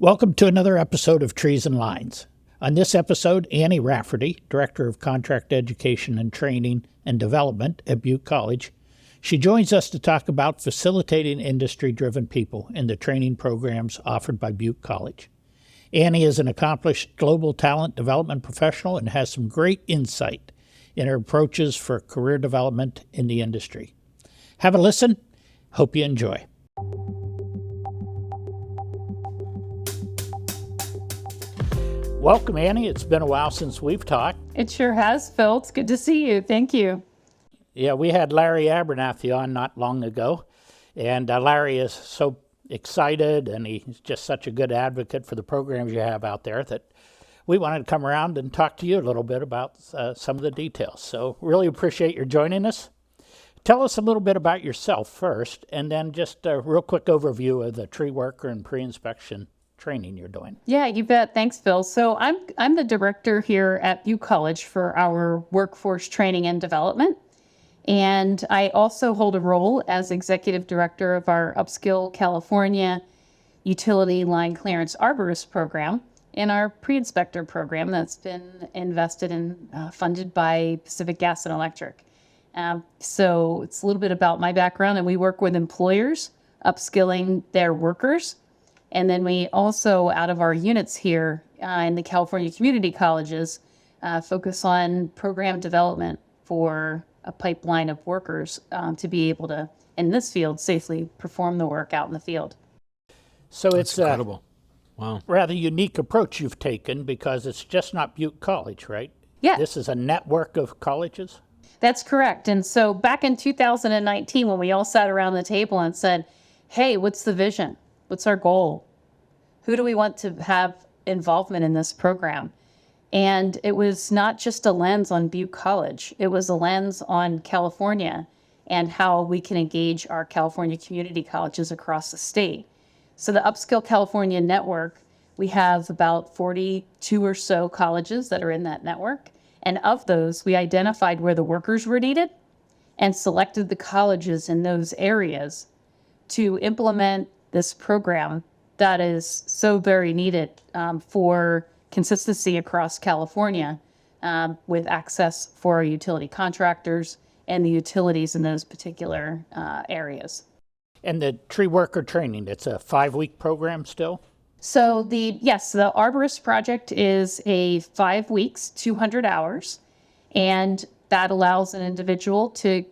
Welcome to another episode of Trees and Lines. On this episode, Annie Rafferty, Director of Contract Education and Training and Development at Butte College, she joins us to talk about facilitating industry-driven people in the training programs offered by Butte College. Annie is an accomplished global talent development professional and has some great insight in her approaches for career development in the industry. Have a listen. Hope you enjoy. Welcome, Annie. It's been a while since we've talked. It sure has, Phil. It's good to see you. Thank you. Yeah, we had Larry Abernathy on not long ago, and Larry is so excited, and he's just such a good advocate for the programs you have out there that we wanted to come around and talk to you a little bit about some of the details. So really appreciate your joining us. Tell us a little bit about yourself first, and then just a real quick overview of the tree worker and pre-inspection training you're doing. Yeah, you bet. Thanks, Phil. So I'm the director here at Butte College for our workforce training and development. And I also hold a role as executive director of our Upskill California Utility Line Clearance Arborist program and our pre-inspector program that's been invested in, funded by Pacific Gas and Electric. So it's a little bit about my background, and we work with employers upskilling their workers. And then we also, out of our units here in the California community colleges, focus on program development for a pipeline of workers to be able to, in this field, safely perform the work out in the field. So That's it's incredible. Wow. rather unique approach you've taken because it's just not Butte College, right? Yeah. This is a network of colleges? That's correct. And so back in 2019, when we all sat around the table and said, hey, what's the vision? What's our goal? Who do we want to have involvement in this program? And it was not just a lens on Butte College. It was a lens on California and how we can engage our California community colleges across the state. So the Upskill California network, we have about 42 or so colleges that are in that network. And of those, we identified where the workers were needed and selected the colleges in those areas to implement this program that is so very needed for consistency across California with access for our utility contractors and the utilities in those particular areas. And the tree worker training, it's a 5-week program still? So the Arborist project is a 5 weeks, 200 hours, and that allows an individual to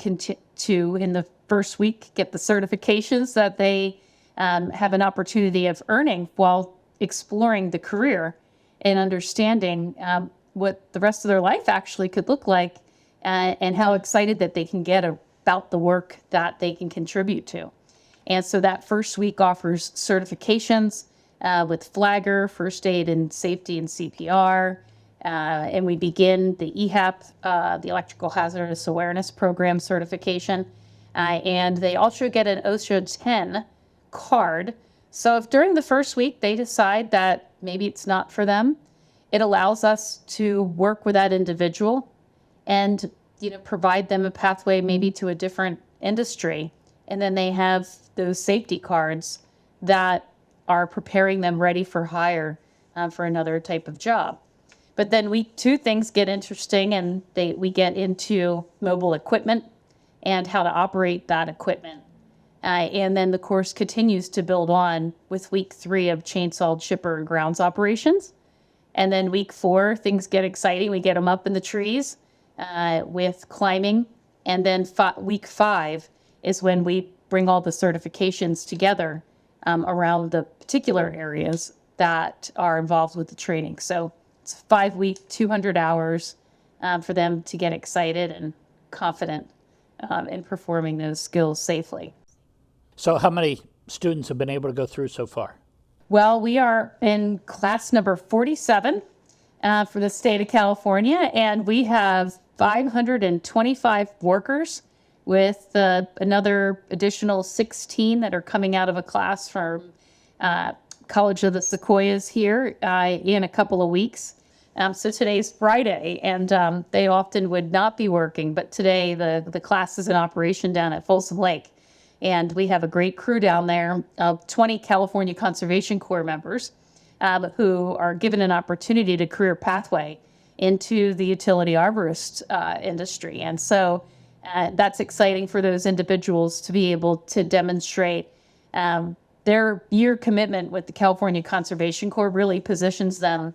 in the first week, get the certifications that they have an opportunity of earning while exploring the career and understanding what the rest of their life actually could look like and how excited that they can get about the work that they can contribute to. And so that first week offers certifications with Flagger, First Aid and Safety and CPR. And we begin the EHAP, the Electrical Hazardous Awareness Program certification. And they also get an OSHA 10 card. So if during the first week they decide that maybe it's not for them, it allows us to work with that individual and provide them a pathway maybe to a different industry. And then they have those safety cards that are preparing them ready for hire for another type of job. But then week 2, things get interesting, and we get into mobile equipment and how to operate that equipment. And then the course continues to build on with week 3 of chainsaw, chipper, and grounds operations. And then week 4, things get exciting. We get them up in the trees with climbing. And then week 5 is when we bring all the certifications together around the particular areas that are involved with the training. So it's a 5-week, 200 hours for them to get excited and confident in performing those skills safely. So how many students have been able to go through so far? Well, we are in class number 47 for the state of California, and we have 525 workers with another additional 16 that are coming out of a class from College of the Sequoias here in a couple of weeks. So today's Friday, and they often would not be working, but today the class is in operation down at Folsom Lake. And we have a great crew down there of 20 California Conservation Corps members who are given an opportunity to career pathway into the utility arborist industry. And so that's exciting for those individuals to be able to demonstrate their year commitment with the California Conservation Corps really positions them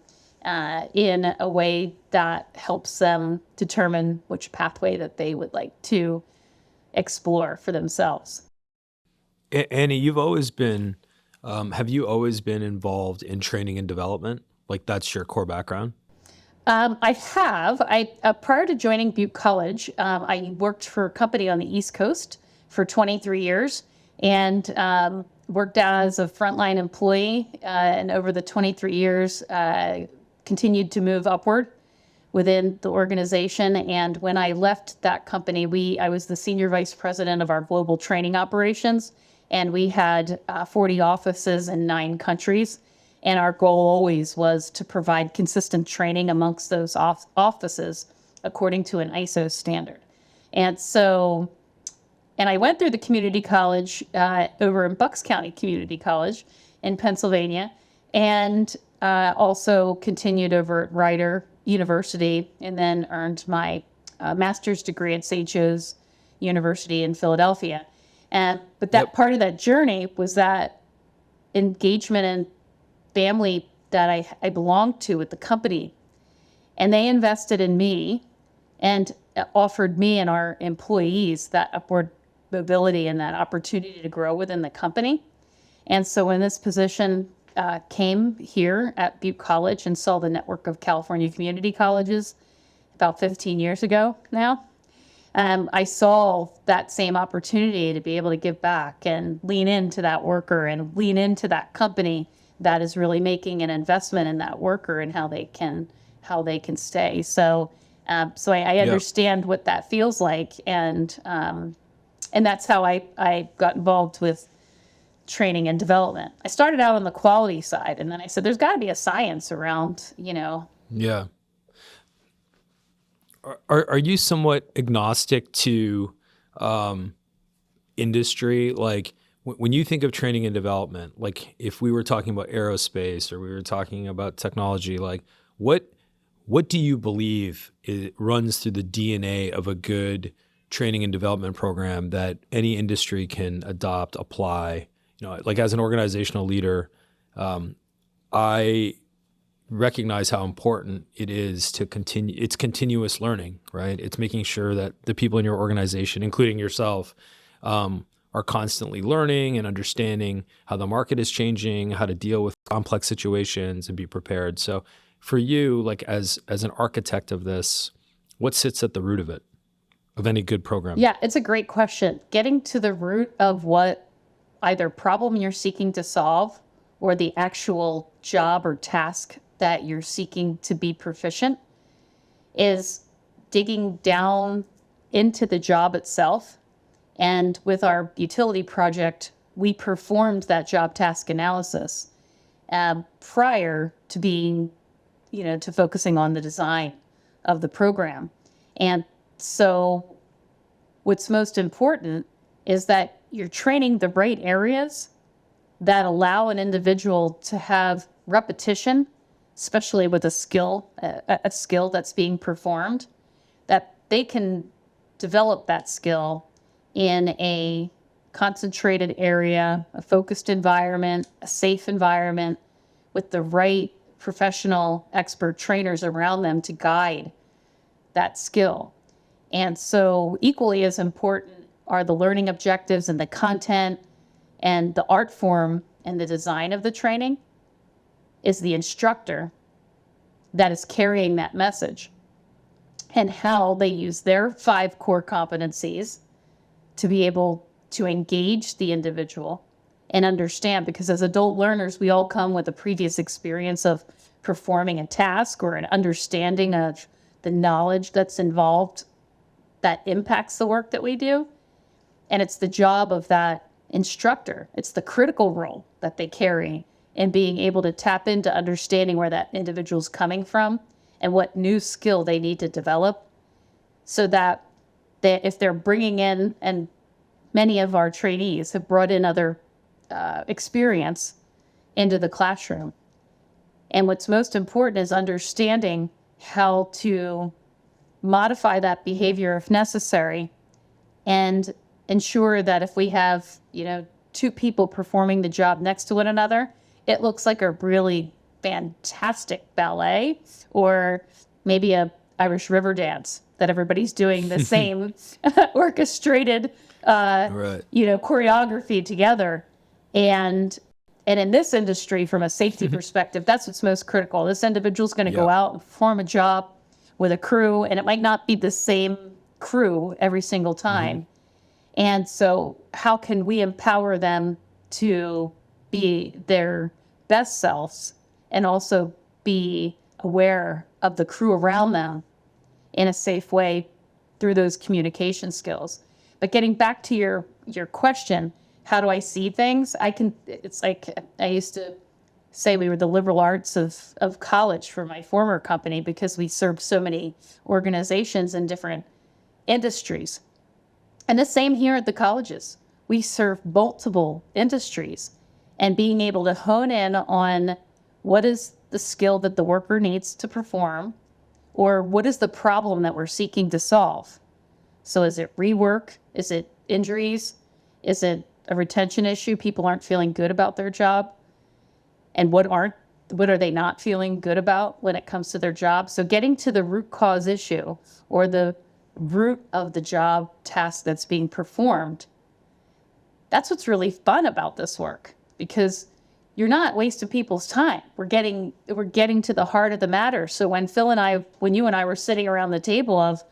in a way that helps them determine which pathway that they would like to explore for themselves. Annie, you've always been, have you always been involved in training and development? Like that's your core background? I have. Prior to joining Butte College, I worked for a company on the East Coast for 23 years and worked as a frontline employee. And over the 23 years, continued to move upward within the organization. And when I left that company, I was the senior vice president of our global training operations. And we had 40 offices in 9 countries. And our goal always was to provide consistent training amongst those offices according to an ISO standard. And I went through the community college over in Bucks County Community College in Pennsylvania, and also continued over at Rider University, and then earned my master's degree at St. Joe's University in Philadelphia. But that part of that journey was that engagement and family that I belonged to with the company, and they invested in me and offered me and our employees that upward mobility and that opportunity to grow within the company. And so when this position came here at Butte College and saw the network of California community colleges about 15 years ago now, I saw that same opportunity to be able to give back and lean into that worker and lean into that company that is really making an investment in that worker and how they can stay. So I understand what that feels like, and that's how I got involved with training and development. I started out on the quality side, and then I said, there's got to be a science around, Yeah. Are you somewhat agnostic to industry? Like when you think of training and development, like if we were talking about aerospace or we were talking about technology, like what do you believe runs through the DNA of a good training and development program that any industry can adopt, apply? Like as an organizational leader, I recognize how important it is to continue. It's continuous learning, right? It's making sure that the people in your organization, including yourself, are constantly learning and understanding how the market is changing, how to deal with complex situations and be prepared. So for you, like as an architect of this, what sits at the root of it, of any good program? Yeah, it's a great question. Getting to the root of what either problem you're seeking to solve or the actual job or task that you're seeking to be proficient is digging down into the job itself. And with our utility project, we performed that job task analysis prior to being, to focusing on the design of the program. And so what's most important is that you're training the right areas that allow an individual to have repetition, especially with a skill that's being performed, that they can develop that skill in a concentrated area, a focused environment, a safe environment, with the right professional expert trainers around them to guide that skill. And so equally as important are the learning objectives and the content and the art form and the design of the training is the instructor that is carrying that message and how they use their 5 core competencies to be able to engage the individual and understand, because as adult learners, we all come with a previous experience of performing a task or an understanding of the knowledge that's involved that impacts the work that we do. And it's the job of that instructor. It's the critical role that they carry in being able to tap into understanding where that individual's coming from and what new skill they need to develop, so that if they're bringing in, and many of our trainees have brought in other experience into the classroom, And what's most important is understanding how to modify that behavior if necessary, and ensure that if we have, two people performing the job next to one another, it looks like a really fantastic ballet, or maybe a Irish river dance, that everybody's doing the same orchestrated, choreography together. And in this industry, from a safety perspective, that's what's most critical. This individual's going to go out and perform a job with a crew, and it might not be the same crew every single time. And so how can we empower them to be their best selves and also be aware of the crew around them in a safe way through those communication skills? But getting back to your question, how do I see things? It's like I used to say we were the liberal arts of college for my former company, because we served so many organizations in different industries. And the same here at the colleges. We serve multiple industries, and being able to hone in on what is the skill that the worker needs to perform, or what is the problem that we're seeking to solve. So is it rework? Is it injuries? Is it a retention issue? People aren't feeling good about their job. And what are they not feeling good about when it comes to their job? So getting to the root cause issue, or the root of the job task that's being performed, that's what's really fun about this work, because you're not wasting people's time. We're getting to the heart of the matter. So when you and I were sitting around the table of,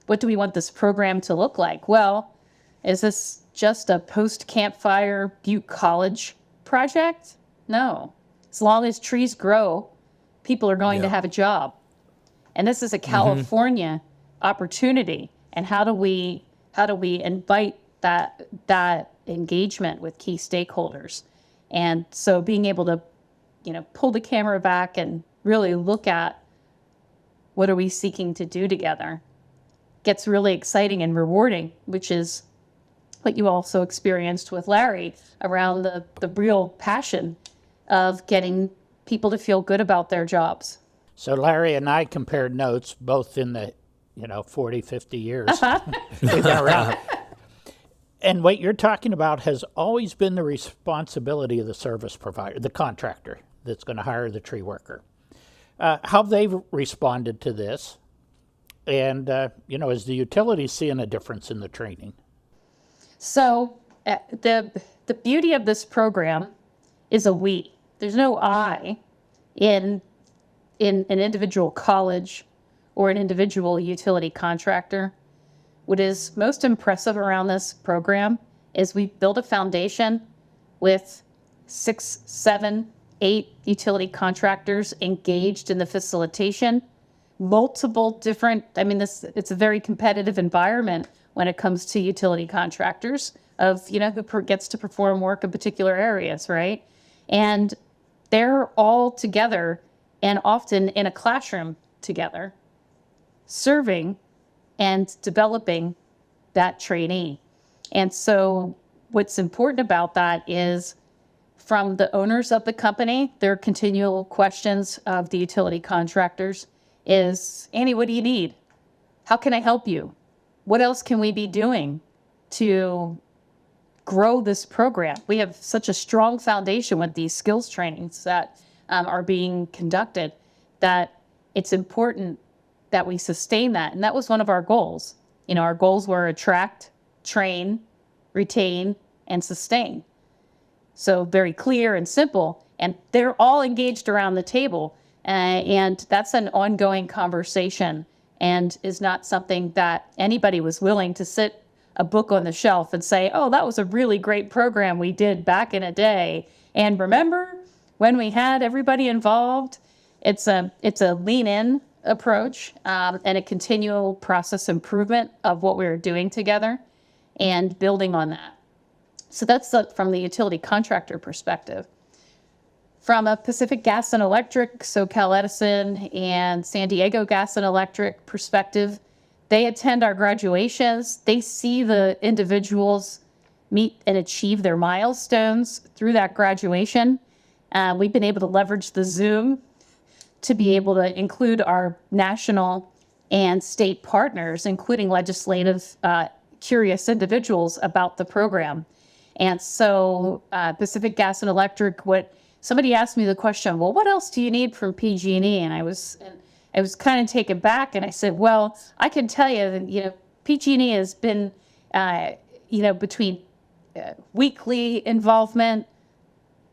what do we want this program to look like? Well, is this just a post-campfire Butte College project? No. As long as trees grow, people are going to have a job. And this is a California opportunity. And how do we invite that engagement with key stakeholders? And so being able to, pull the camera back and really look at what are we seeking to do together gets really exciting and rewarding, which is what you also experienced with Larry around the real passion of getting people to feel good about their jobs. So Larry and I compared notes, both in the 40, 50 years we've been around. And what you're talking about has always been the responsibility of the service provider, the contractor that's going to hire the tree worker. How they've responded to this, and is the utility seeing a difference in the training? So the beauty of this program is a we. There's no I in an individual college or an individual utility contractor. What is most impressive around this program is we built a foundation with 6, 7, 8 utility contractors engaged in the facilitation. Multiple different, it's a very competitive environment when it comes to utility contractors of, who gets to perform work in particular areas, right? And they're all together and often in a classroom together, serving and developing that trainee. And so what's important about that is, from the owners of the company, their continual questions of the utility contractors is, Annie, what do you need? How can I help you? What else can we be doing to grow this program? We have such a strong foundation with these skills trainings that are being conducted, that it's important that we sustain that. And that was one of our goals. Our goals were attract, train, retain, and sustain. So very clear and simple, and they're all engaged around the table. And that's an ongoing conversation, and is not something that anybody was willing to sit a book on the shelf and say, oh, that was a really great program we did back in a day. And remember when we had everybody involved? It's a lean in approach, and a continual process improvement of what we were doing together and building on that. So that's from the utility contractor perspective. From a Pacific Gas and Electric, SoCal Edison, and San Diego Gas and Electric perspective, they attend our graduations. They see the individuals meet and achieve their milestones through that graduation. We've been able to leverage the Zoom to be able to include our national and state partners, including legislative curious individuals about the program. And so Pacific Gas and Electric, somebody asked me the question, well, what else do you need from PG&E? And I was kind of taken back, and I said, well, I can tell you that, PG&E has been, between weekly involvement,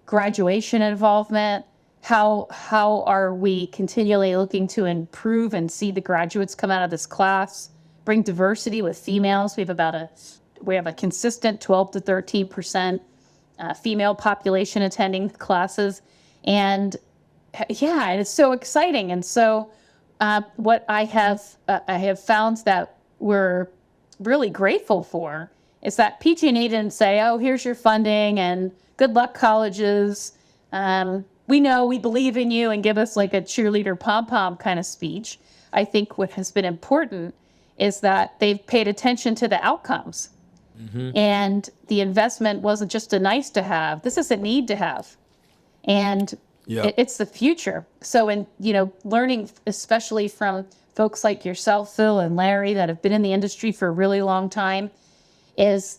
graduation involvement, how are we continually looking to improve and see the graduates come out of this class, bring diversity with females. We have a consistent 12 to 13% female population attending the classes. And and it's so exciting. And so what I have found that we're really grateful for is that PG&E didn't say, oh, here's your funding and good luck colleges. We know, we believe in you, and give us like a cheerleader pom-pom kind of speech. I think what has been important is that they've paid attention to the outcomes. Mm-hmm. And the investment wasn't just a nice to have. This is a need to have. And it's the future. So in, learning, especially from folks like yourself, Phil, and Larry, that have been in the industry for a really long time, is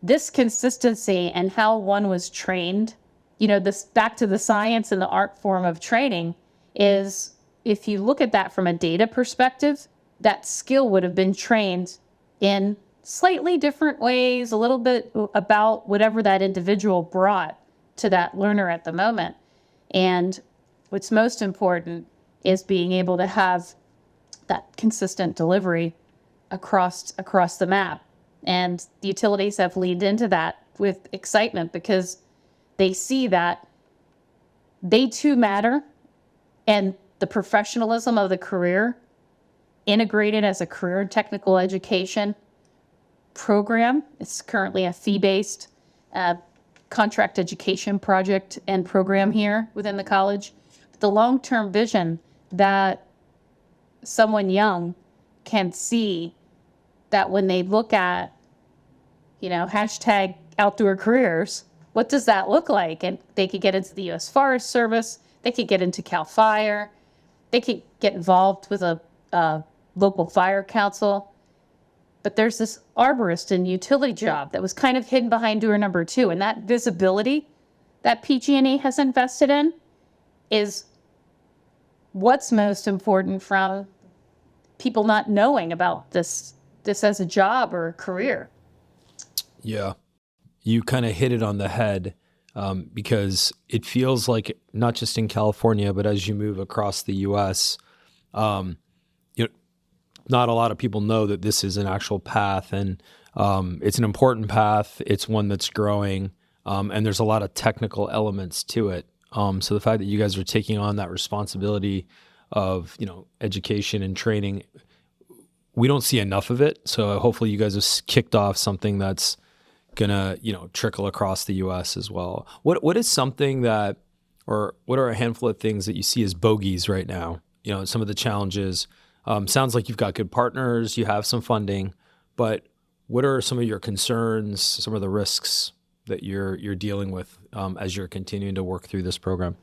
this consistency and how one was trained, this back to the science and the art form of training, is, if you look at that from a data perspective, that skill would have been trained in slightly different ways, a little bit about whatever that individual brought to that learner at the moment. And what's most important is being able to have that consistent delivery across the map. And the utilities have leaned into that with excitement, because they see that they too matter, and the professionalism of the career integrated as a career and technical education program. It's currently a fee-based contract education project and program here within the college. The long-term vision that someone can see, that when they look at, hashtag outdoor careers, what does that look like? And they could get into the U.S. Forest Service, they could get into CAL FIRE, they could get involved with a local fire council. But there's this arborist and utility job that was kind of hidden behind door number 2. And that visibility that PG&E has invested in is what's most important, from people not knowing about this as a job or a career. Yeah, you kind of hit it on the head, because it feels like, not just in California, but as you move across the U.S., not a lot of people know that this is an actual path, and it's an important path. It's one that's growing, and there's a lot of technical elements to it. So the fact that you guys are taking on that responsibility of, education and training, we don't see enough of it. So hopefully you guys have kicked off something that's gonna, trickle across the U.S. as well. What is something that, or what are a handful of things that you see as bogeys right now? Some of the challenges. Sounds like you've got good partners, you have some funding, but what are some of your concerns, some of the risks that you're dealing with as you're continuing to work through this program?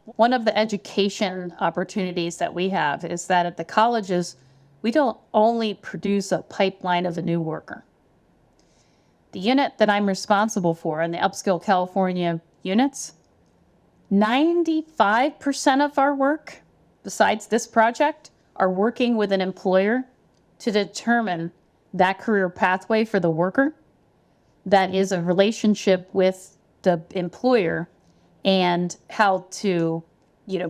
One of the education opportunities that we have is that at the colleges, we don't only produce a pipeline of a new worker. The unit that I'm responsible for in the Upscale California units, 95% of our work, besides this project, are working with an employer to determine that career pathway for the worker. That is a relationship with the employer and how to,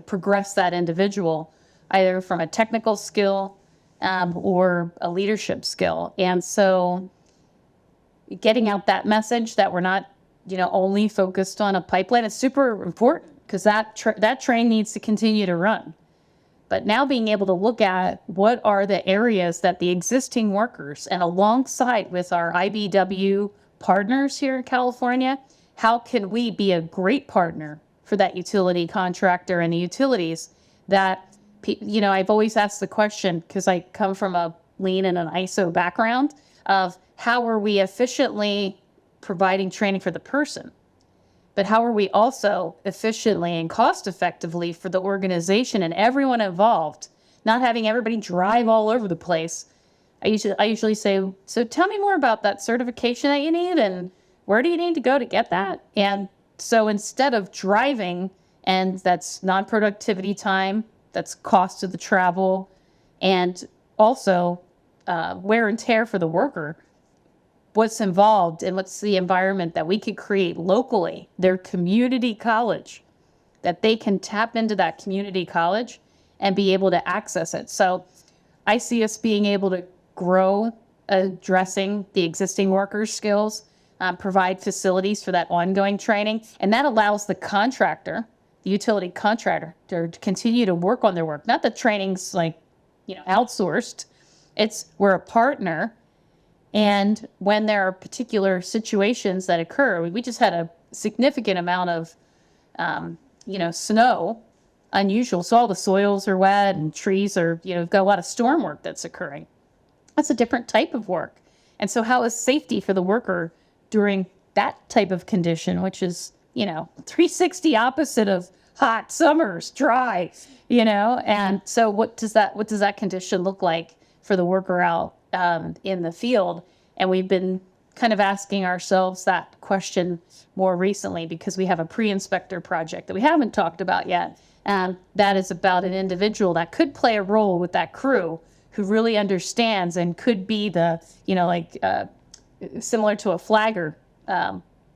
progress that individual, either from a technical skill or a leadership skill. And so getting out that message that we're not, only focused on a pipeline is super important, because that train needs to continue to run. But now being able to look at what are the areas that the existing workers, and alongside with our IBW partners here in California, how can we be a great partner for that utility contractor and the utilities that, I've always asked the question, because I come from a lean and an ISO background, of how are we efficiently providing training for the person? but how are we also efficiently and cost effectively for the organization and everyone involved, not having everybody drive all over the place. I usually say, so tell me more about that certification that you need and where do you need to go to get that? And so instead of driving, and that's non-productivity time, that's cost of the travel, and also wear and tear for the worker, what's involved and what's the environment that we could create locally, their community college, that they can tap into that community college and be able to access it. So I see us being able to grow, addressing the existing workers' skills, provide facilities for that ongoing training, and that allows the contractor, the utility contractor, to continue to work on their work. Not that training's outsourced. It's we're a partner. And when there are particular situations that occur, we just had a significant amount of, snow, unusual. So all the soils are wet and trees are, got a lot of storm work that's occurring. That's a different type of work. And so how is safety for the worker during that type of condition, which is, 360 opposite of hot summers, dry, and so what does that condition look like for the worker out in the field? And we've been kind of asking ourselves that question more recently because we have a pre-inspector project that we haven't talked about yet. That is about an individual that could play a role with that crew who really understands and could be the, similar to a flagger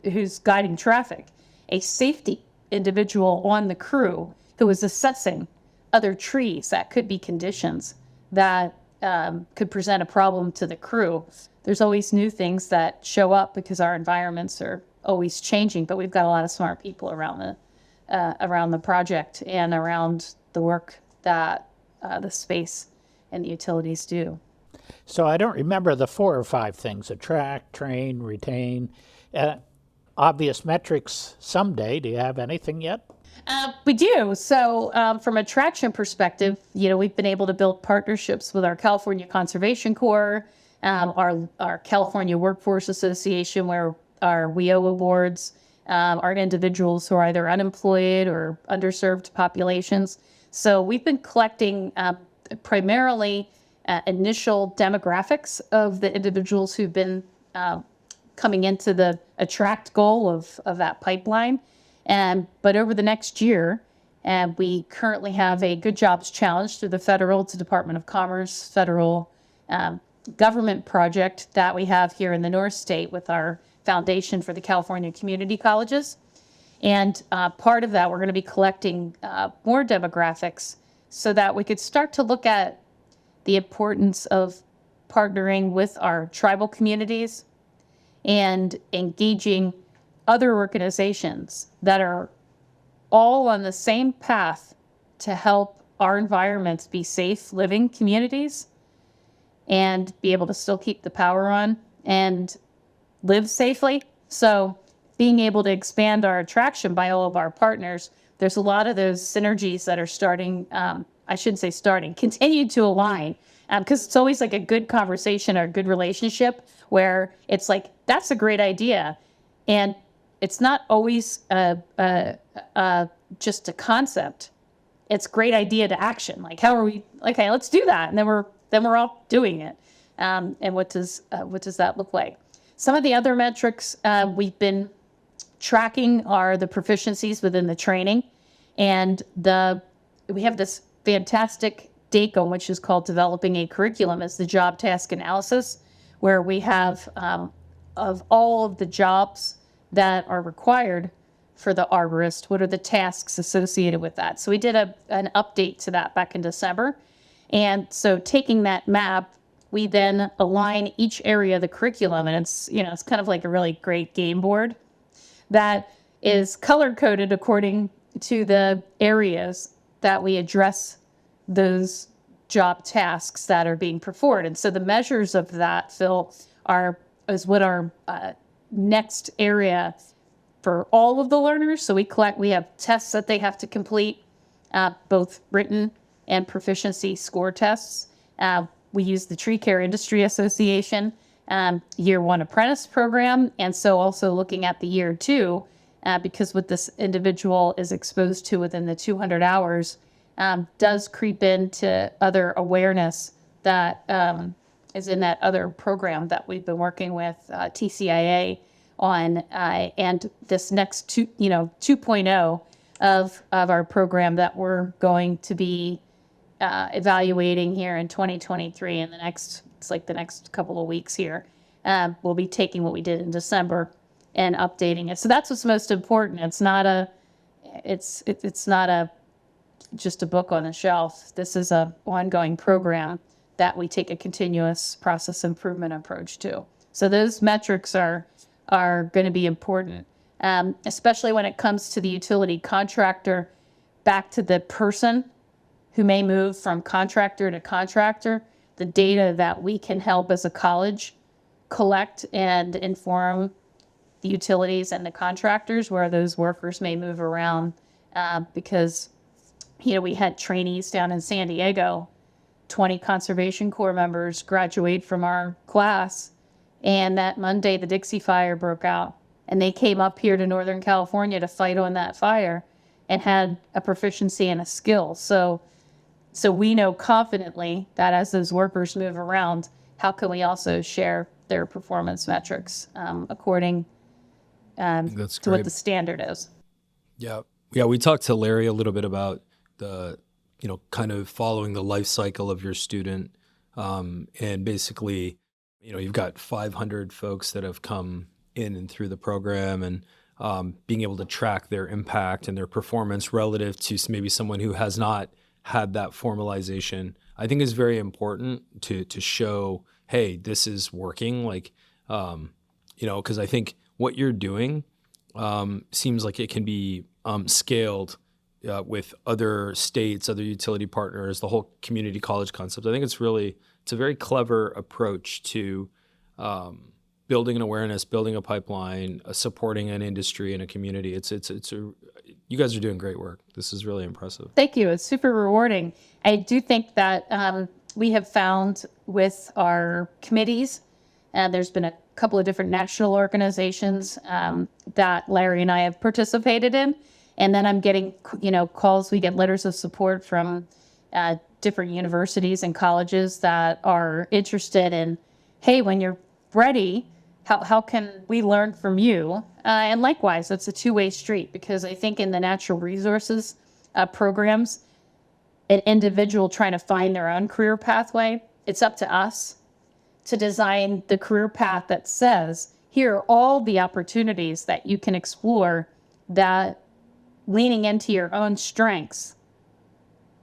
who's guiding traffic, a safety individual on the crew who is assessing other trees that could be conditions that could present a problem to the crew. There's always new things that show up because our environments are always changing, but we've got a lot of smart people around the project and around the work that the space and the utilities do. So I don't remember the 4 or 5 things: attract, train, retain. Obvious metrics someday. Do you have anything yet? We do. So from a traction perspective, we've been able to build partnerships with our California Conservation Corps, our California Workforce Association, where our WEO awards are individuals who are either unemployed or underserved populations. So we've been collecting primarily initial demographics of the individuals who've been coming into the attract goal of that pipeline. But over the next year, we currently have a Good Jobs Challenge through the federal to Department of Commerce federal government project that we have here in the North State with our Foundation for the California Community Colleges. And part of that, we're going to be collecting more demographics so that we could start to look at the importance of partnering with our tribal communities and engaging other organizations that are all on the same path to help our environments be safe living communities and be able to still keep the power on and live safely. So being able to expand our attraction by all of our partners, there's a lot of those synergies that are continue to align, because it's always like a good conversation or a good relationship where it's like, that's a great idea. And it's not always just a concept. It's great idea to action. Like, how are we? Okay, let's do that, and then we're all doing it. And what does that look like? Some of the other metrics we've been tracking are the proficiencies within the training, and we have this fantastic DACOM, which is called Developing a Curriculum, as the job task analysis, where we have of all of the jobs that are required for the arborist, what are the tasks associated with that? So we did an update to that back in December. And so taking that map, we then align each area of the curriculum, and it's kind of like a really great game board that is color-coded according to the areas that we address those job tasks that are being performed. And so the measures of that, Phil, is what our next area for all of the learners. So we have tests that they have to complete, both written and proficiency score tests. We use the Tree Care Industry Association Year 1 apprentice program. And so also looking at the Year 2 because what this individual is exposed to within the 200 hours does creep into other awareness that is in that other program that we've been working with TCIA on, and this next 2.0 of our program that we're going to be evaluating here in 2023 in the next couple of weeks here. We'll be taking what we did in December and updating it. So that's what's most important. It's not just a book on a shelf. This is a ongoing program that we take a continuous process improvement approach to. So those metrics are going to be important, especially when it comes to the utility contractor, back to the person who may move from contractor to contractor. The data that we can help as a college collect and inform the utilities and the contractors where those workers may move around, because we had trainees down in San Diego, 20 Conservation Corps members graduate from our class, and that Monday the Dixie Fire broke out, and they came up here to Northern California to fight on that fire and had a proficiency and a skill. So we know confidently that as those workers move around, how can we also share their performance metrics according to what the standard is. Yeah. We talked to Larry a little bit about the, kind of following the life cycle of your student. And basically, you've got 500 folks that have come in and through the program, and being able to track their impact and their performance relative to maybe someone who has not had that formalization, I think is very important to show, hey, this is working. Because I think what you're doing seems like it can be scaled with other states, other utility partners, the whole community college concept. I think it's a very clever approach to building an awareness, building a pipeline, supporting an industry and a community. You guys are doing great work. This is really impressive. Thank you. It's super rewarding. I do think that we have found with our committees, there's been a couple of different national organizations that Larry and I have participated in. And then I'm getting, calls. We get letters of support from different universities and colleges that are interested in, hey, when you're ready, how can we learn from you? And likewise, it's a two-way street, because I think in the natural resources programs, an individual trying to find their own career pathway, it's up to us to design the career path that says, here are all the opportunities that you can explore, that leaning into your own strengths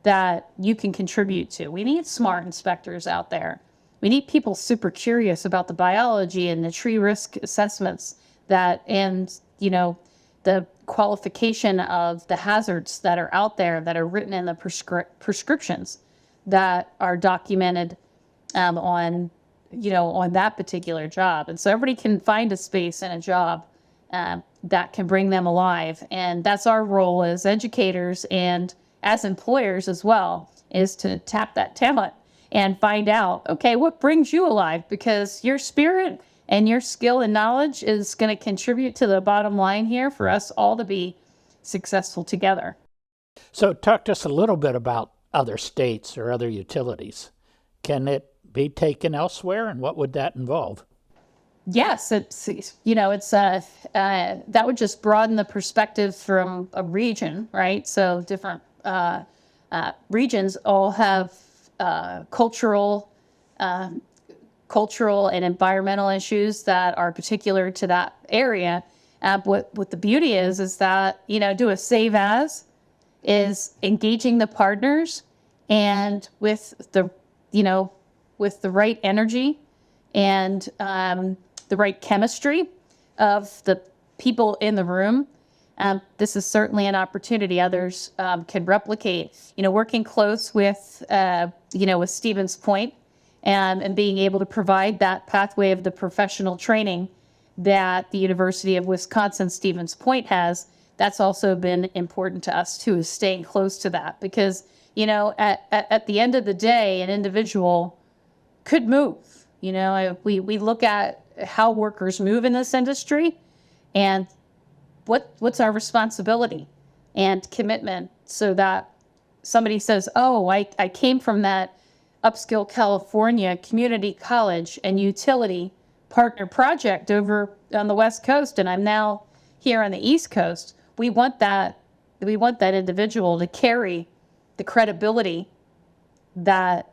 that you can contribute to. We need smart inspectors out there. We need people super curious about the biology and the tree risk assessments and the qualification of the hazards that are out there that are written in the prescriptions that are documented on that particular job. And so everybody can find a space and a job that can bring them alive. And that's our role as educators and as employers as well, is to tap that talent and find out, okay, what brings you alive? Because your spirit and your skill and knowledge is going to contribute to the bottom line here for us all to be successful together. So talk to us a little bit about other states or other utilities. Can it be taken elsewhere, and what would that involve? Yes, that would just broaden the perspective from a region, right? So different regions all have cultural and environmental issues that are particular to that area. What the beauty is that, do a save as, is engaging the partners, and with the right energy and the right chemistry of the people in the room. This is certainly an opportunity others can replicate. Working close with Stevens Point and being able to provide that pathway of the professional training that the University of Wisconsin Stevens Point has. That's also been important to us too, is staying close to that, because at the end of the day, an individual could move. We look at how workers move in this industry, and what's our responsibility and commitment, so that somebody says, oh, I came from that upscale California community college and utility partner project over on the West Coast, and I'm now here on the East Coast. We want that individual to carry the credibility that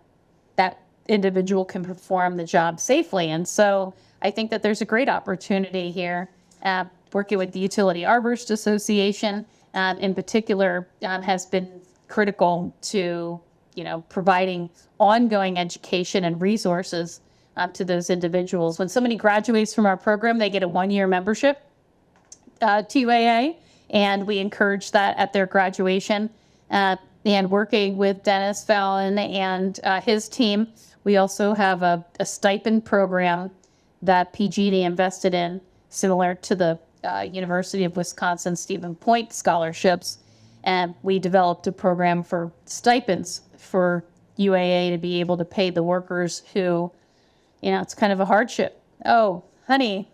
that individual can perform the job safely. And so I think that there's a great opportunity here. Working with the Utility Arborist Association in particular has been critical to, providing ongoing education and resources to those individuals. When somebody graduates from our program, they get a 1-year membership to UAA, and we encourage that at their graduation. And working with Dennis Fallon and his team, we also have a stipend program that PG&E invested in, similar to the University of Wisconsin Stephen Point scholarships. And we developed a program for stipends for UAA to be able to pay the workers who, it's kind of a hardship. Oh, honey,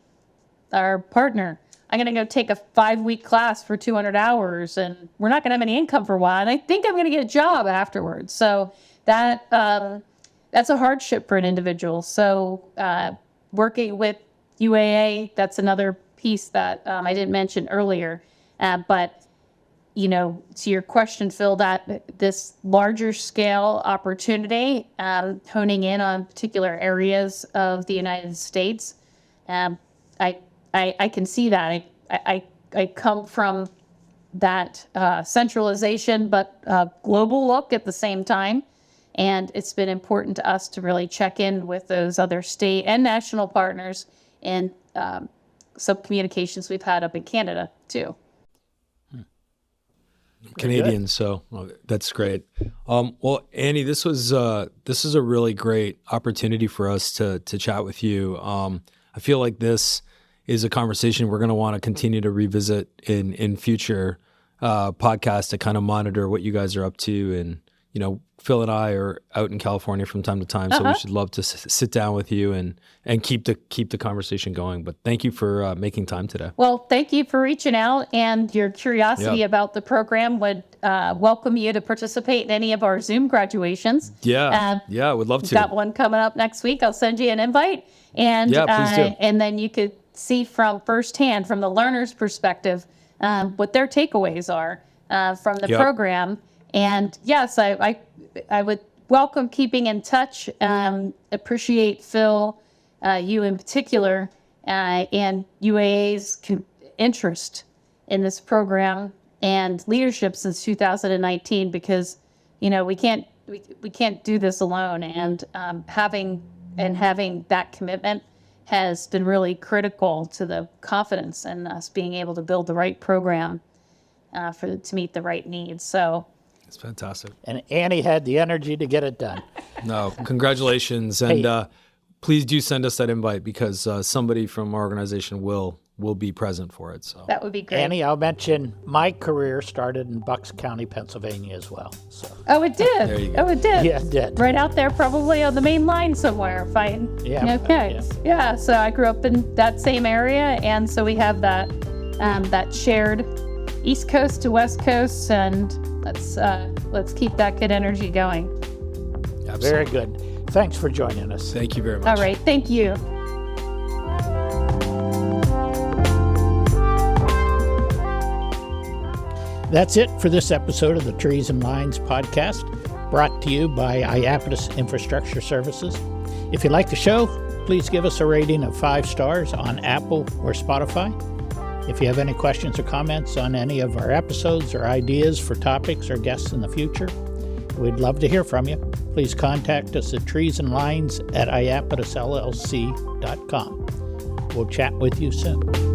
our partner, I'm going to go take a 5-week class for 200 hours and we're not going to have any income for a while. And I think I'm going to get a job afterwards. So that's a hardship for an individual. So working with UAA, that's another piece that I didn't mention earlier. But, to your question, Phil, that this larger scale opportunity, honing in on particular areas of the United States, I can see that. I come from that centralization, but global look at the same time. And it's been important to us to really check in with those other state and national partners and some communications we've had up in Canada too. Canadian, so that's great. Well, Annie, this is a really great opportunity for us to chat with you. I feel like this is a conversation we're going to want to continue to revisit in future podcasts to kind of monitor what you guys are up to. And, Phil and I are out in California from time to time, so we should love to sit down with you and keep the conversation going. But thank you for making time today. Well, thank you for reaching out, and your curiosity about the program would welcome you to participate in any of our Zoom graduations. Yeah, I would love to. Got one coming up next week. I'll send you an invite, and please do. And then you could see from firsthand, from the learner's perspective, what their takeaways are from the program. And yes, I would welcome keeping in touch. Appreciate Phil, you in particular, and UAA's interest in this program and leadership since 2019, because we can't do this alone. And having that commitment has been really critical to the confidence in us being able to build the right program to meet the right needs. So. It's fantastic. And Annie had the energy to get it done. No, congratulations. And please do send us that invite, because somebody from our organization will be present for it. So that would be great. Annie, I'll mention my career started in Bucks County, Pennsylvania as well. So. Oh, it did? There you go. Oh, it did? Yeah, it did. Right out there, probably on the main line somewhere. Fine. Yeah. Okay. Yeah, so I grew up in that same area, and so we have that shared East Coast to West Coast, and let's keep that good energy going. Absolutely. Very good. Thanks for joining us. Thank you very much. All right. Thank you. That's it for this episode of the Trees and Lines podcast, brought to you by Iapetus Infrastructure Services. If you like the show, please give us a rating of 5 stars on Apple or Spotify. If you have any questions or comments on any of our episodes or ideas for topics or guests in the future, we'd love to hear from you. Please contact us at treesandlines@iapetusllc.com. We'll chat with you soon.